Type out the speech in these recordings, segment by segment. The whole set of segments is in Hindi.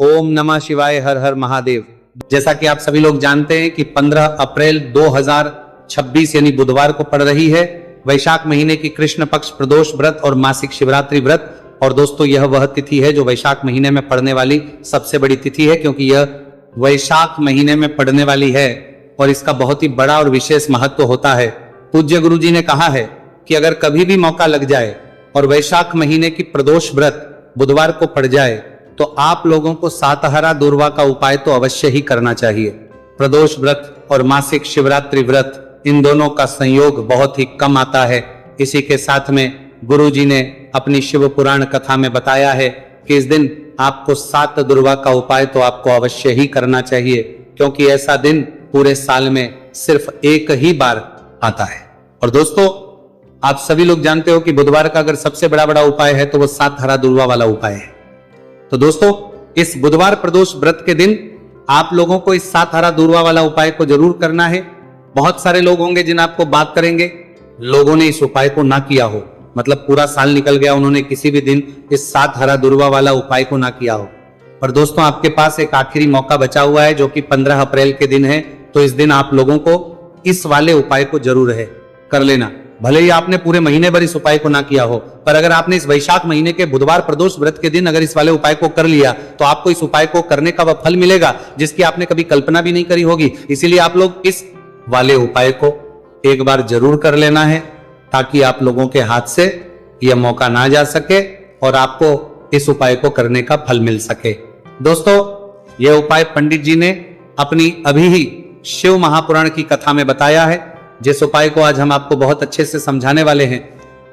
ओम नमः शिवाय, हर हर महादेव। जैसा कि आप सभी लोग जानते हैं कि 15 अप्रैल 2026 यानी बुधवार को पड़ रही है वैशाख महीने की कृष्ण पक्ष प्रदोष व्रत और मासिक शिवरात्रि व्रत। और दोस्तों, यह वह तिथि है जो वैशाख महीने में पड़ने वाली सबसे बड़ी तिथि है, क्योंकि यह वैशाख महीने में पड़ने वाली है और इसका बहुत ही बड़ा और विशेष महत्व होता है। पूज्य गुरु जी ने कहा है कि अगर कभी भी मौका लग जाए और वैशाख महीने की प्रदोष व्रत बुधवार को पड़ जाए तो आप लोगों को सातहरा दुर्वा का उपाय तो अवश्य ही करना चाहिए। प्रदोष व्रत और मासिक शिवरात्रि व्रत, इन दोनों का संयोग बहुत ही कम आता है। इसी के साथ में गुरु जी ने अपनी शिव पुराण कथा में बताया है कि इस दिन आपको 7 दुर्वा का उपाय तो आपको अवश्य ही करना चाहिए, क्योंकि ऐसा दिन पूरे साल में सिर्फ एक ही बार आता है। और दोस्तों, आप सभी लोग जानते हो कि बुधवार का अगर सबसे बड़ा उपाय है तो वो 7 हरा दुर्वा वाला उपाय है। तो दोस्तों, इस बुधवार प्रदोष व्रत के दिन आप लोगों को इस 7 हरा दुर्वा वाला उपाय को जरूर करना है। बहुत सारे लोग होंगे जिन आपको बात करेंगे, लोगों ने इस उपाय को ना किया हो, मतलब पूरा साल निकल गया, उन्होंने किसी भी दिन इस 7 हरा दुर्वा वाला उपाय को ना किया हो। पर दोस्तों, आपके पास एक आखिरी मौका बचा हुआ है जो कि 15 अप्रैल के दिन है। तो इस दिन आप लोगों को इस वाले उपाय को जरूर है कर लेना। भले ही आपने पूरे महीने भर इस उपाय को ना किया हो, पर अगर आपने इस वैशाख महीने के बुधवार प्रदोष व्रत के दिन अगर इस वाले उपाय को कर लिया तो आपको इस उपाय को करने का वह फल मिलेगा जिसकी आपने कभी कल्पना भी नहीं करी होगी। इसीलिए आप लोग इस वाले उपाय को एक बार जरूर कर लेना है, ताकि आप लोगों के हाथ से यह मौका ना जा सके और आपको इस उपाय को करने का फल मिल सके। दोस्तों, यह उपाय पंडित जी ने अपनी अभी ही शिव महापुराण की कथा में बताया है, जिस उपाय को आज हम आपको बहुत अच्छे से समझाने वाले हैं।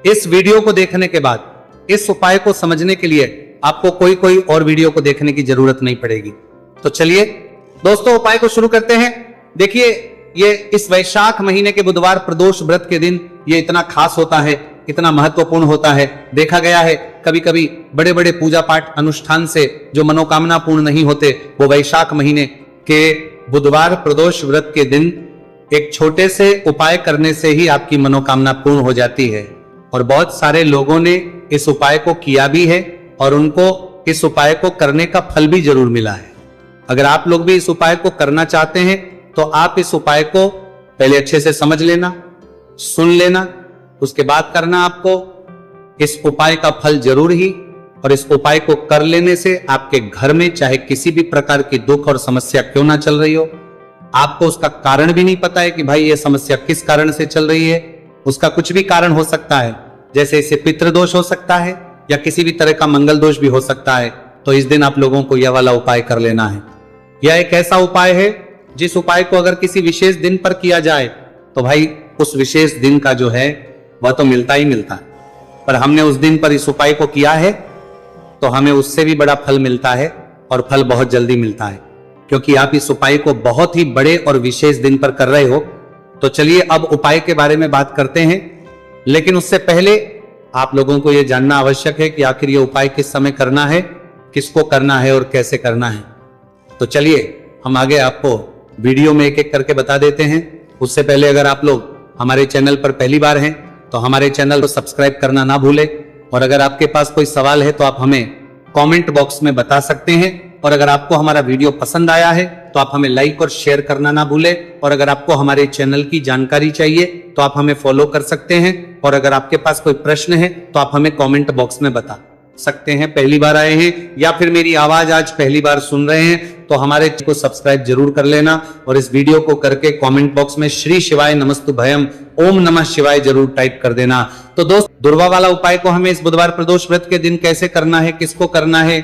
इस वीडियो को देखने के बाद इस उपाय को समझने के लिए आपको कोई और वीडियो को देखने की जरूरत नहीं पड़ेगी। तो चलिए दोस्तों, उपाय को शुरू करते हैं। देखिए, ये इस वैशाख महीने के बुधवार प्रदोष व्रत के दिन ये इतना खास होता है, इतना महत्वपूर्ण होता है। देखा गया है कभी कभी बड़े बड़े पूजा पाठ अनुष्ठान से जो मनोकामना पूर्ण नहीं होते, वो वैशाख महीने के बुधवार प्रदोष व्रत के दिन एक छोटे से उपाय करने से ही आपकी मनोकामना पूर्ण हो जाती है। और बहुत सारे लोगों ने इस उपाय को किया भी है और उनको इस उपाय को करने का फल भी जरूर मिला है। अगर आप लोग भी इस उपाय को करना चाहते हैं तो आप इस उपाय को पहले अच्छे से समझ लेना, सुन लेना, उसके बाद करना। आपको इस उपाय का फल जरूर ही, और इस उपाय को कर लेने से आपके घर में चाहे किसी भी प्रकार की दुख और समस्या क्यों ना चल रही हो, आपको उसका कारण भी नहीं पता है कि भाई ये समस्या किस कारण से चल रही है, उसका कुछ भी कारण हो सकता है। जैसे इसे पितृदोष हो सकता है या किसी भी तरह का मंगल दोष भी हो सकता है। तो इस दिन आप लोगों को यह वाला उपाय कर लेना है। यह एक ऐसा उपाय है जिस उपाय को अगर किसी विशेष दिन पर किया जाए तो भाई उस विशेष दिन का जो है वह तो मिलता ही मिलता है। पर हमने उस दिन पर इस उपाय को किया है तो हमें उससे भी बड़ा फल मिलता है, और फल बहुत जल्दी मिलता है, क्योंकि आप इस उपाय को बहुत ही बड़े और विशेष दिन पर कर रहे हो। तो चलिए अब उपाय के बारे में बात करते हैं, लेकिन उससे पहले आप लोगों को यह जानना आवश्यक है कि आखिर यह उपाय किस समय करना है, किसको करना है और कैसे करना है। तो चलिए हम आगे आपको वीडियो में एक एक करके बता देते हैं। उससे पहले अगर आप लोग हमारे चैनल पर पहली बार हैं तो हमारे चैनल को सब्सक्राइब करना ना भूलें, और अगर आपके पास कोई सवाल है तो आप हमें कमेंट बॉक्स में बता सकते हैं। और अगर आपको हमारा वीडियो पसंद आया है तो आप हमें लाइक और शेयर करना ना भूलें। और अगर आपको हमारे चैनल की जानकारी चाहिए तो आप हमें फॉलो कर सकते हैं। और अगर आपके पास कोई प्रश्न है तो आप हमें कमेंट बॉक्स में बता सकते हैं। पहली बार आए हैं या फिर मेरी आवाज आज पहली बार सुन रहे हैं तो हमारे चैनल को सब्सक्राइब जरूर कर लेना, और इस वीडियो को करके कमेंट बॉक्स में श्री शिवाय नमस्तु भयम ओम नमः शिवाय जरूर टाइप कर देना। तो दोस्त, दुर्वा वाला उपाय को हमें इस बुधवार प्रदोष व्रत के दिन कैसे करना है, किसको करना है,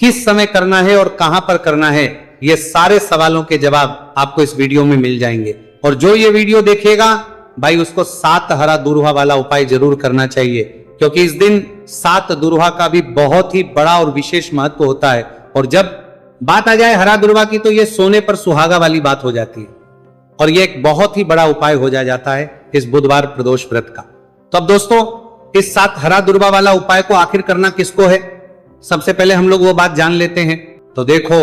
किस समय करना है और कहां पर करना है, ये सारे सवालों के जवाब आपको इस वीडियो में मिल जाएंगे। और जो ये वीडियो देखेगा भाई उसको 7 हरा दुर्वा वाला उपाय जरूर करना चाहिए, क्योंकि इस दिन 7 दुर्वा का भी बहुत ही बड़ा और विशेष महत्व होता है। और जब बात आ जाए हरा दुर्वा की तो यह सोने पर सुहागा वाली बात हो जाती है, और यह एक बहुत ही बड़ा उपाय हो जाता है इस बुधवार प्रदोष व्रत का। तो अब दोस्तों, इस 7 हरा दुर्वा वाला उपाय को आखिर करना किसको है, सबसे पहले हम लोग वो बात जान लेते हैं। तो देखो,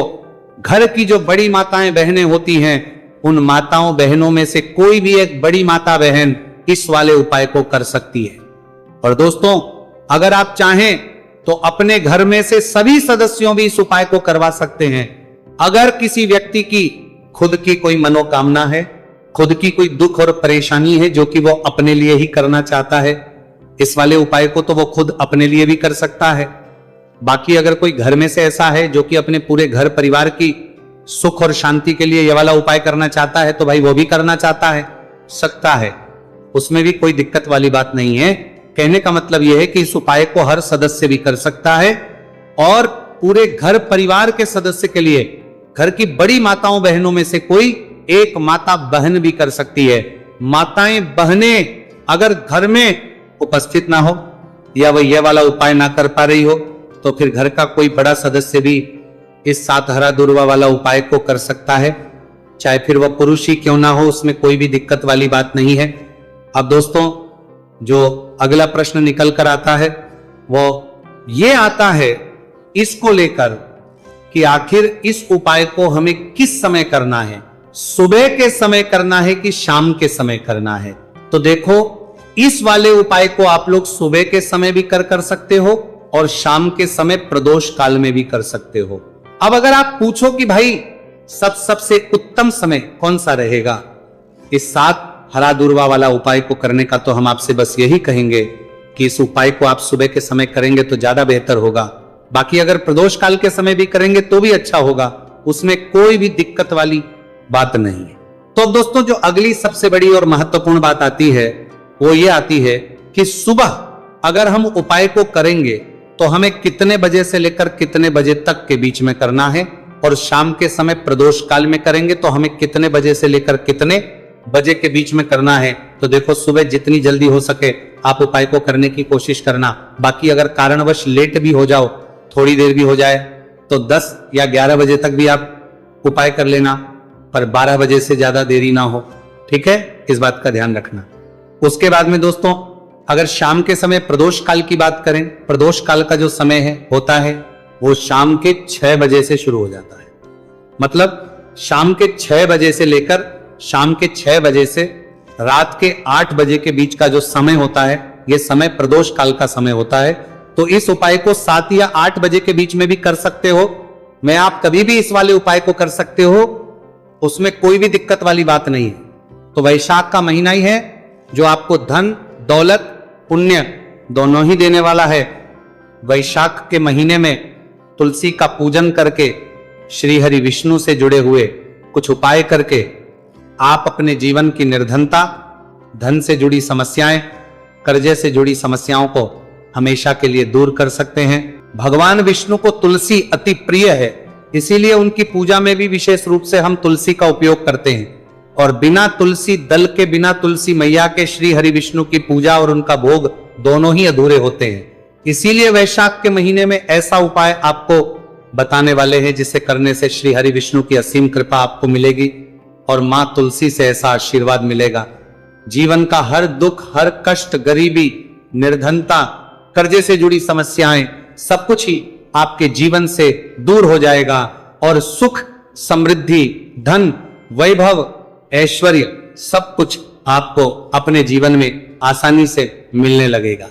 घर की जो बड़ी माताएं बहनें होती हैं, उन माताओं बहनों में से कोई भी एक बड़ी माता बहन इस वाले उपाय को कर सकती है। और दोस्तों, अगर आप चाहें तो अपने घर में से सभी सदस्यों भी इस उपाय को करवा सकते हैं। अगर किसी व्यक्ति की खुद की कोई मनोकामना है, खुद की कोई दुख और परेशानी है जो कि वो अपने लिए ही करना चाहता है, इस वाले उपाय को तो वो खुद अपने लिए भी कर सकता है। बाकी अगर कोई घर में से ऐसा है जो कि अपने पूरे घर परिवार की सुख और शांति के लिए यह वाला उपाय करना चाहता है, तो भाई वो भी करना चाहता है, सकता है, उसमें भी कोई दिक्कत वाली बात नहीं है। कहने का मतलब यह है कि इस उपाय को हर सदस्य भी कर सकता है और पूरे घर परिवार के सदस्य के लिए घर की बड़ी माताओं बहनों में से कोई एक माता बहन भी कर सकती है। माताएं बहनें अगर घर में उपस्थित ना हो या वह यह वाला उपाय ना कर पा रही हो, तो फिर घर का कोई बड़ा सदस्य भी इस 7 हरा दूर्वा वाला उपाय को कर सकता है, चाहे फिर वह पुरुष ही क्यों ना हो, उसमें कोई भी दिक्कत वाली बात नहीं है। अब दोस्तों, जो अगला प्रश्न निकल कर आता है वो ये आता है इसको लेकर कि आखिर इस उपाय को हमें किस समय करना है, सुबह के समय करना है कि शाम के समय करना है। तो देखो, इस वाले उपाय को आप लोग सुबह के समय भी कर सकते हो और शाम के समय प्रदोष काल में भी कर सकते हो। अब अगर आप पूछो कि भाई सबसे उत्तम समय कौन सा रहेगा इस 7 हरा दूर्वा वाला उपाय को करने का, तो हम आपसे बस यही कहेंगे कि इस उपाय को आप सुबह के समय करेंगे तो ज्यादा बेहतर होगा। बाकी अगर प्रदोष काल के समय भी करेंगे तो भी अच्छा होगा, उसमें कोई भी दिक्कत वाली बात नहीं है। तो अब दोस्तों, जो अगली सबसे बड़ी और महत्वपूर्ण बात आती है वो ये आती है कि सुबह अगर हम उपाय को करेंगे तो हमें कितने बजे से लेकर कितने बजे तक के बीच में करना है, और शाम के समय प्रदोष काल में करेंगे तो हमें कितने बजे से लेकर कितने बजे के बीच में करना है। तो देखो, सुबह जितनी जल्दी हो सके आप उपाय को करने की कोशिश करना। बाकी अगर कारणवश लेट भी हो जाओ, थोड़ी देर भी हो जाए, तो 10 या 11 बजे तक भी आप उपाय कर लेना, पर 12 बजे से ज्यादा देरी ना हो, ठीक है, इस बात का ध्यान रखना। उसके बाद में दोस्तों, अगर शाम के समय प्रदोष काल की बात करें, प्रदोष काल का जो समय है होता है वो शाम के 6 बजे से शुरू हो जाता है। मतलब शाम के 6 बजे से लेकर शाम के 6 बजे से रात के 8 बजे के बीच का जो समय होता है, यह समय प्रदोष काल का समय होता है। तो इस उपाय को 7 या 8 बजे के बीच में भी कर सकते हो। मैं आप कभी भी इस वाले उपाय को कर सकते हो, उसमें कोई भी दिक्कत वाली बात नहीं है। तो वैशाख का महीना ही है जो आपको धन, दौलत, पुण्य दोनों ही देने वाला है। वैशाख के महीने में तुलसी का पूजन करके, श्री हरि विष्णु से जुड़े हुए कुछ उपाय करके आप अपने जीवन की निर्धनता, धन से जुड़ी समस्याएं, कर्जे से जुड़ी समस्याओं को हमेशा के लिए दूर कर सकते हैं। भगवान विष्णु को तुलसी अति प्रिय है, इसीलिए उनकी पूजा में भी विशेष रूप से हम तुलसी का उपयोग करते हैं। और बिना तुलसी दल के, बिना तुलसी मैया के श्री हरि विष्णु की पूजा और उनका भोग दोनों ही अधूरे होते हैं। इसीलिए वैशाख के महीने में ऐसा उपाय आपको बताने वाले हैं जिसे करने से श्री हरि विष्णु की असीम कृपा आपको मिलेगी और मां तुलसी से ऐसा आशीर्वाद मिलेगा। जीवन का हर दुख, हर कष्ट, गरीबी, निर्धनता, कर्जे से जुड़ी समस्याएं, सब कुछ ही आपके जीवन से दूर हो जाएगा और सुख, समृद्धि, धन, वैभव, ऐश्वर्य सब कुछ आपको अपने जीवन में आसानी से मिलने लगेगा।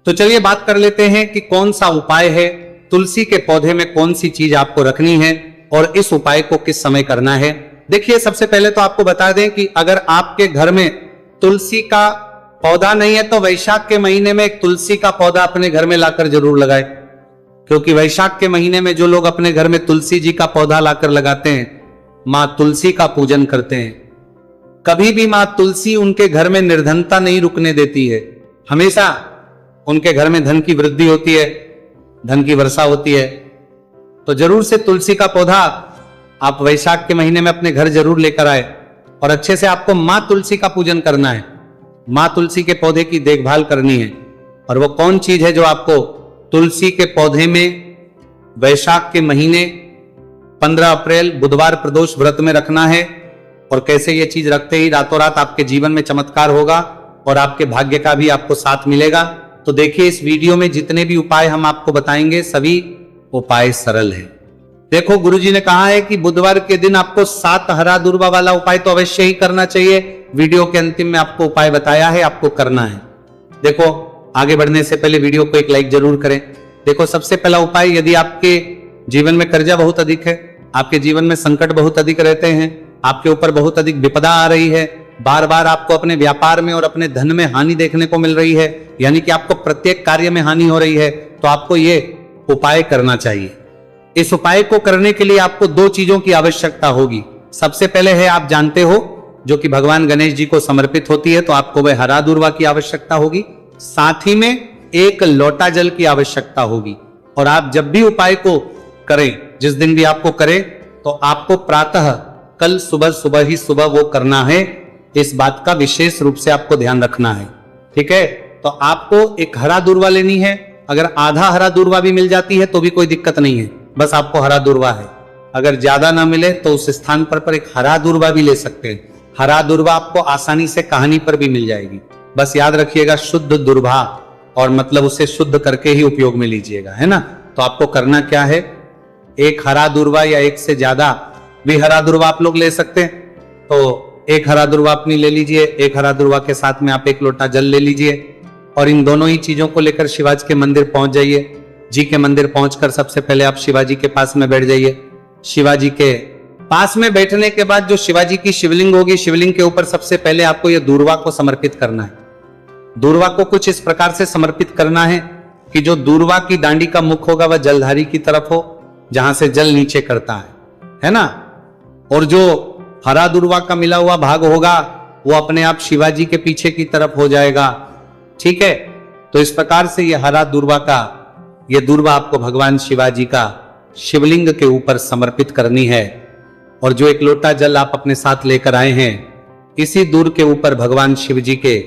तो चलिए बात कर लेते हैं कि कौन सा उपाय है, तुलसी के पौधे में कौन सी चीज आपको रखनी है और इस उपाय को किस समय करना है। देखिए, सबसे पहले तो आपको बता दें कि अगर आपके घर में तुलसी का पौधा नहीं है तो वैशाख के महीने में एक तुलसी का पौधा अपने घर में लाकर जरूर लगाए, क्योंकि वैशाख के महीने में जो लोग अपने घर में तुलसी जी का पौधा लाकर लगाते हैं, मां तुलसी का पूजन करते हैं। कभी भी मां तुलसी उनके घर में निर्धनता नहीं रुकने देती है, हमेशा उनके घर में धन की वृद्धि होती है, धन की वर्षा होती है। तो जरूर से तुलसी का पौधा आप वैशाख के महीने में अपने घर जरूर लेकर आए और अच्छे से आपको मां तुलसी का पूजन करना है, मां तुलसी के पौधे की देखभाल करनी है। और वो कौन चीज है जो आपको तुलसी के पौधे में वैशाख के महीने 15 अप्रैल बुधवार प्रदोष व्रत में रखना है, और कैसे ये चीज रखते ही रातों रात आपके जीवन में चमत्कार होगा और आपके भाग्य का भी आपको साथ मिलेगा। तो देखिए, इस वीडियो में जितने भी उपाय हम आपको बताएंगे सभी उपाय सरल है। देखो, गुरुजी ने कहा है कि बुधवार के दिन आपको 7 हरा दूर्वा वाला उपाय तो अवश्य ही करना चाहिए। वीडियो के अंतिम में आपको उपाय बताया है, आपको करना है। देखो, आगे बढ़ने से पहले वीडियो को एक लाइक जरूर करें। देखो, सबसे पहला उपाय, यदि आपके जीवन में कर्जा बहुत अधिक है, आपके जीवन में संकट बहुत अधिक रहते हैं, आपके ऊपर बहुत अधिक विपदा आ रही है, बार बार आपको अपने व्यापार में और अपने धन में हानि देखने को मिल रही है, यानी कि आपको प्रत्येक कार्य में हानि हो रही है, तो आपको ये उपाय करना चाहिए। इस उपाय को करने के लिए आपको दो चीजों की आवश्यकता होगी। सबसे पहले है, आप जानते हो, जो कि भगवान गणेश जी को समर्पित होती है, तो आपको वह हरा दूर्वा की आवश्यकता होगी। साथ ही में एक लोटा जल की आवश्यकता होगी। और आप जब भी उपाय को करें, जिस दिन भी आपको करें, तो आपको प्रातः कल सुबह ही सुबह वो करना है। इस बात का विशेष रूप से आपको ध्यान रखना है, ठीक है। तो आपको एक हरा दूर्वा लेनी है। अगर आधा हरा दूर्वा भी मिल जाती है तो भी कोई दिक्कत नहीं है, बस आपको हरा दूर्वा है। अगर ज्यादा ना मिले तो उस स्थान पर एक हरा दूर्वा भी ले सकते हैं। हरा दूर्वा आपको आसानी से कहानी पर भी मिल जाएगी। बस याद रखिएगा, शुद्ध दूर्वा, और मतलब उसे शुद्ध करके ही उपयोग में लीजिएगा, है ना। तो आपको करना क्या है, एक हरा दूर्वा या एक से ज्यादा भी हरा दूर्वा आप लोग ले सकते हैं। तो एक हरा दूर्वा अपनी ले लीजिए, एक हरा दूर्वा के साथ में आप एक लोटा जल ले लीजिए, और इन दोनों ही चीजों को लेकर शिवाजी के मंदिर पहुंच जाइए। जी के मंदिर पहुंचकर सबसे पहले आप शिवाजी के पास में बैठ जाइए। शिवाजी के पास में बैठने के बाद जो शिवाजी की शिवलिंग होगी, शिवलिंग के ऊपर सबसे पहले आपको यह दूर्वा को समर्पित करना है। दूर्वा को कुछ इस प्रकार से समर्पित करना है कि जो दूर्वा की डांडी का मुख होगा वह जलधारी की तरफ हो, जहां से जल नीचे करता है ना। और जो हरा दूर्वा का मिला हुआ भाग होगा वो अपने आप शिवाजी के पीछे की तरफ हो जाएगा, ठीक है। तो इस प्रकार से ये हरा दूर्वा का, ये दूर्वा आपको भगवान शिवाजी का शिवलिंग के ऊपर समर्पित करनी है। और जो एक लोटा जल आप अपने साथ लेकर आए हैं, इसी दूर के ऊपर भगवान शिव जी के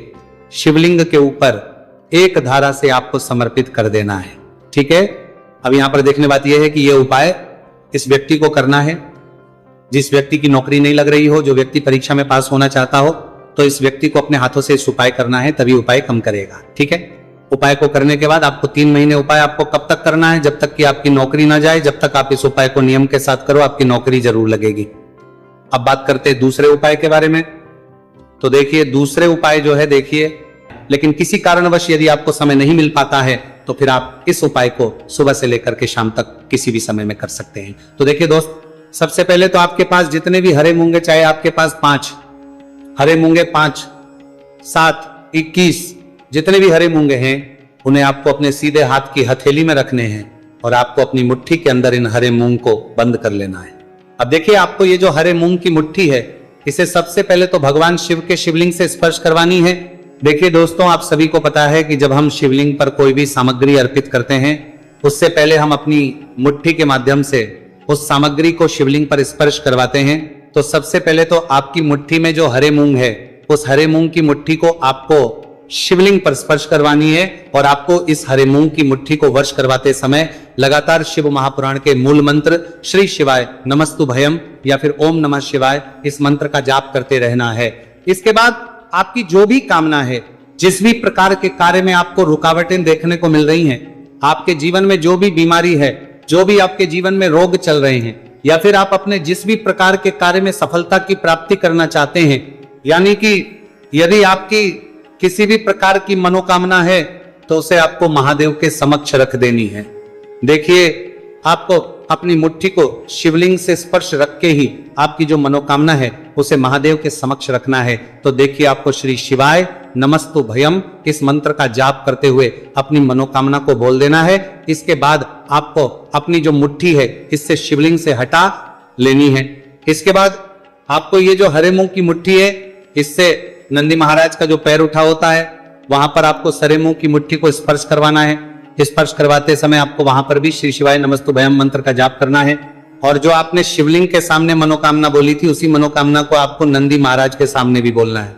शिवलिंग के ऊपर एक धारा से आपको समर्पित कर देना है, ठीक है। अब यहां पर देखने बात यह है कि यह उपाय इस व्यक्ति को करना है जिस व्यक्ति की नौकरी नहीं लग रही हो, जो व्यक्ति परीक्षा में पास होना चाहता हो, तो इस व्यक्ति को अपने हाथों से इस उपाय करना है, तभी उपाय कम करेगा, ठीक है। उपाय को करने के बाद आपको 3 महीने उपाय आपको कब तक करना है, जब तक कि आपकी नौकरी ना जाए। जब तक आप इस उपाय को नियम के साथ करो, आपकी नौकरी जरूर लगेगी। अब बात करते हैं दूसरे उपाय के बारे में। तो देखिए, दूसरे उपाय जो है, देखिए, लेकिन किसी कारणवश यदि आपको समय नहीं मिल पाता है तो फिर आप इस उपाय को सुबह से लेकर के शाम तक किसी भी समय में कर सकते हैं। तो देखिए दोस्त, सबसे पहले तो आपके पास जितने भी हरे मूंगे, चाहे आपके पास 5 हरे मूंगे, 5, 7, 21 जितने भी हरे मूंगे हैं, उन्हें आपको अपने सीधे हाथ की हथेली में रखने हैं और आपको अपनी मुट्ठी के अंदर इन हरे मूंग को बंद कर लेना है। अब देखिए, आपको ये जो हरे मूंग की मुट्ठी है, इसे सबसे पहले तो भगवान शिव के शिवलिंग से स्पर्श करवानी है। देखिए दोस्तों, आप सभी को पता है कि जब हम शिवलिंग पर कोई भी सामग्री अर्पित करते हैं, उससे पहले हम अपनी मुट्ठी के माध्यम से उस सामग्री को शिवलिंग पर स्पर्श करवाते हैं। तो सबसे पहले तो आपकी मुट्ठी में जो हरे मूंग है, उस हरे मूंग की मुट्ठी को आपको शिवलिंग पर स्पर्श करवानी है। और आपको इस हरे मूंग की मुट्ठी को वर्ष करवाते समय लगातार शिव महापुराण के मूल मंत्र श्री शिवाय नमस्तु भयम या फिर ओम नमः शिवाय, इस मंत्र का जाप करते रहना है। इसके बाद आपकी जो भी कामना है, जिस भी प्रकार के कार्य में आपको रुकावटें देखने को मिल रही हैं, आपके जीवन में जो भी बीमारी है, जो भी आपके जीवन में रोग चल रहे हैं, या फिर आप अपने जिस भी प्रकार के कार्य में सफलता की प्राप्ति करना चाहते हैं, यानी कि यदि आपकी किसी भी प्रकार की मनोकामना है तो उसे आपको महादेव के समक्ष रख देनी है। देखिए, आपको अपनी मुट्ठी को शिवलिंग से स्पर्श रख के ही आपकी जो मनोकामना है उसे महादेव के समक्ष रखना है। तो देखिए, आपको श्री शिवाय नमस्तु भयम इस मंत्र का जाप करते हुए अपनी मनोकामना को बोल देना है। इसके बाद आपको अपनी जो मुट्ठी है इससे शिवलिंग से हटा लेनी है। इसके बाद आपको ये जो हरे मूंग की मुट्ठी है, इससे नंदी महाराज का जो पैर उठा होता है, वहां पर आपको हरे मूंग की मुट्ठी को स्पर्श करवाना है। स्पर्श करवाते समय आपको वहां पर भी श्री शिवाय नमस्तु भयम मंत्र का जाप करना है। और जो आपने शिवलिंग के सामने मनोकामना बोली थी, उसी मनोकामना को आपको नंदी महाराज के सामने भी बोलना है।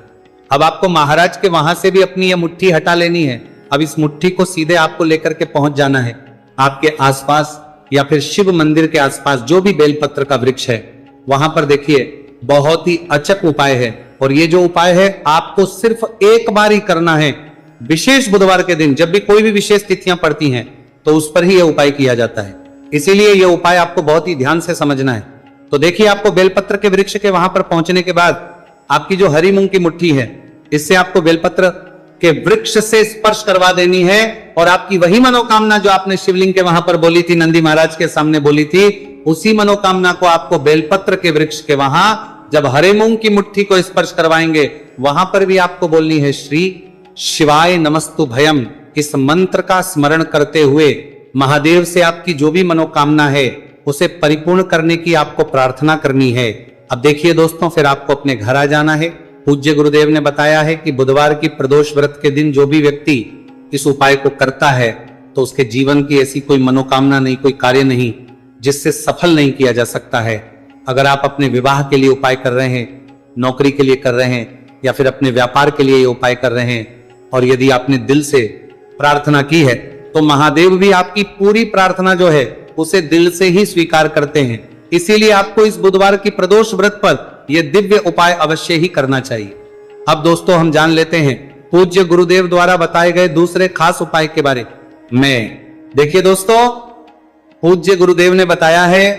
अब आपको महाराज के वहां से भी अपनी यह मुट्ठी हटा लेनी है। अब इस मुट्ठी को सीधे आपको लेकर के पहुंच जाना है आपके आसपास या फिर शिव मंदिर के आसपास जो भी बेलपत्र का वृक्ष है, वहां पर देखिए बहुत ही अचक उपाय है। और ये जो उपाय है आपको सिर्फ एक बार ही करना है। विशेष बुधवार के दिन, जब भी कोई भी विशेष तिथियां पड़ती हैं, तो उस पर ही यह उपाय किया जाता है। इसीलिए यह उपाय आपको बहुत ही ध्यान से समझना है। तो देखिए, आपको बेलपत्र के वृक्ष के वहां पर पहुंचने के बाद आपकी जो हरी मूंग की मुट्ठी है, इससे आपको बेलपत्र के वृक्ष से स्पर्श करवा देनी है और आपकी वही मनोकामना जो आपने शिवलिंग के वहां पर बोली थी, नंदी महाराज के सामने बोली थी, उसी मनोकामना को आपको बेलपत्र के वृक्ष के वहां जब हरे मूंग की मुट्ठी को स्पर्श करवाएंगे वहां पर भी आपको बोलनी है श्री शिवाय नमस्तु भयम। इस मंत्र का स्मरण करते हुए महादेव से आपकी जो भी मनोकामना है उसे परिपूर्ण करने की आपको प्रार्थना करनी है। अब देखिए दोस्तों, फिर आपको अपने घर आ जाना है। पूज्य गुरुदेव ने बताया है कि बुधवार की प्रदोष व्रत के दिन जो भी व्यक्ति इस उपाय को करता है तो उसके जीवन की ऐसी कोई मनोकामना नहीं, कोई कार्य नहीं जिससे सफल नहीं किया जा सकता है। अगर आप अपने विवाह के लिए उपाय कर रहे हैं, नौकरी के लिए कर रहे हैं या फिर अपने व्यापार के लिए ये उपाय कर रहे हैं और यदि आपने दिल से प्रार्थना की है तो महादेव भी आपकी पूरी प्रार्थना जो है उसे दिल से ही स्वीकार करते हैं। इसीलिए आपको इस बुधवार की प्रदोष व्रत पर यह दिव्य उपाय अवश्य ही करना चाहिए। अब दोस्तों हम जान लेते हैं पूज्य गुरुदेव द्वारा बताए गए दूसरे खास उपाय के बारे में। देखिए दोस्तों, पूज्य गुरुदेव ने बताया है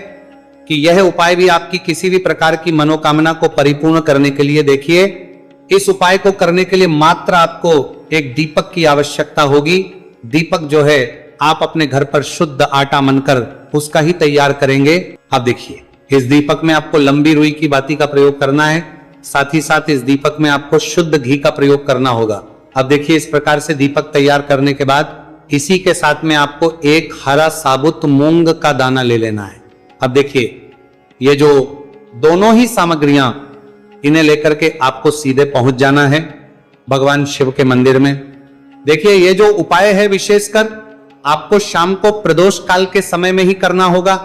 कि यह उपाय भी आपकी किसी भी प्रकार की मनोकामना को परिपूर्ण करने के लिए, देखिए इस उपाय को करने के लिए मात्र आपको एक दीपक की आवश्यकता होगी। दीपक जो है आप अपने घर पर शुद्ध आटा मनकर उसका ही तैयार करेंगे। अब देखिए, इस दीपक में आपको लंबी रुई की बाती का प्रयोग करना है, साथ ही साथ इस दीपक में आपको शुद्ध घी का प्रयोग करना होगा। अब देखिए, इस प्रकार से दीपक तैयार करने के बाद इसी के साथ में आपको एक हरा साबुत मूंग का दाना ले लेना है। अब देखिए, ये जो दोनों ही सामग्रियां इन्हें लेकर के आपको सीधे पहुंच जाना है भगवान शिव के मंदिर में। देखिए, ये जो उपाय है विशेषकर आपको शाम को प्रदोष काल के समय में ही करना होगा।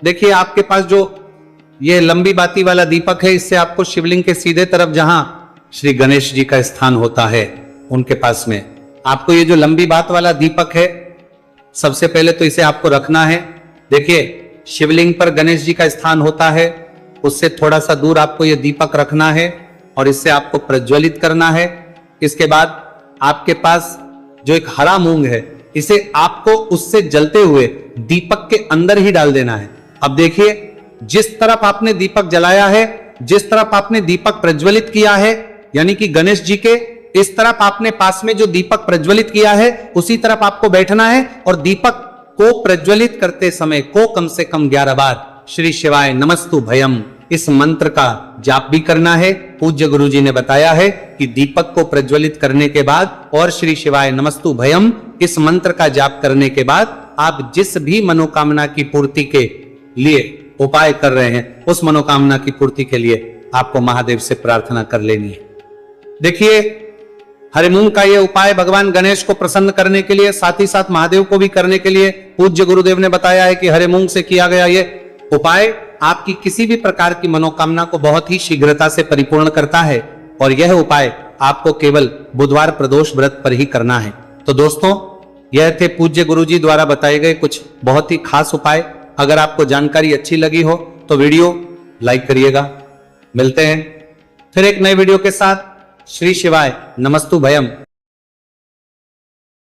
देखिए, आपके पास जो ये लंबी बाती वाला दीपक है, इससे आपको शिवलिंग के सीधे तरफ जहां श्री गणेश जी का स्थान होता है उनके पास में आपको ये जो लंबी बात वाला दीपक है, सबसे पहले तो इसे आपको रखना है। देखिए, शिवलिंग पर गणेश जी का स्थान होता है, उससे थोड़ा सा दूर आपको यह दीपक रखना है और इससे आपको प्रज्वलित करना है। इसके बाद आपके पास जो एक हरा मूंग है, इसे आपको उससे जलते हुए दीपक के अंदर ही डाल देना है। अब देखिए, जिस तरफ आपने दीपक जलाया है, जिस तरफ आपने दीपक प्रज्वलित किया है, यानी कि गणेश जी के इस तरफ आपने पास में जो दीपक प्रज्वलित किया है उसी तरफ आपको बैठना है और दीपक को प्रज्वलित करते समय को कम से कम 11 बार श्री शिवाय नमस्तु भयम इस मंत्र का जाप भी करना है। पूज्य गुरुजी ने बताया है कि दीपक को प्रज्वलित करने के बाद और श्री शिवाय नमस्तु भयम इस मंत्र का जाप करने के बाद आप जिस भी मनोकामना की पूर्ति के लिए उपाय कर रहे हैं, उस मनोकामना की पूर्ति के लिए आपको महादेव से प्रार्थना कर लेनी है। देखिए, हरे मूंग का यह उपाय भगवान गणेश को प्रसन्न करने के लिए, साथ ही साथ महादेव को भी करने के लिए पूज्य गुरुदेव ने बताया है कि हरे मूंग से किया गया यह उपाय आपकी किसी भी प्रकार की मनोकामना को बहुत ही शीघ्रता से परिपूर्ण करता है और यह उपाय आपको केवल बुधवार प्रदोष व्रत पर ही करना है। तो दोस्तों, यह थे पूज्य गुरुजी द्वारा बताए गए कुछ बहुत ही खास उपाय। अगर आपको जानकारी अच्छी लगी हो तो वीडियो लाइक करिएगा। मिलते हैं फिर एक नए वीडियो के साथ। श्री शिवाय नमस्तु भयम।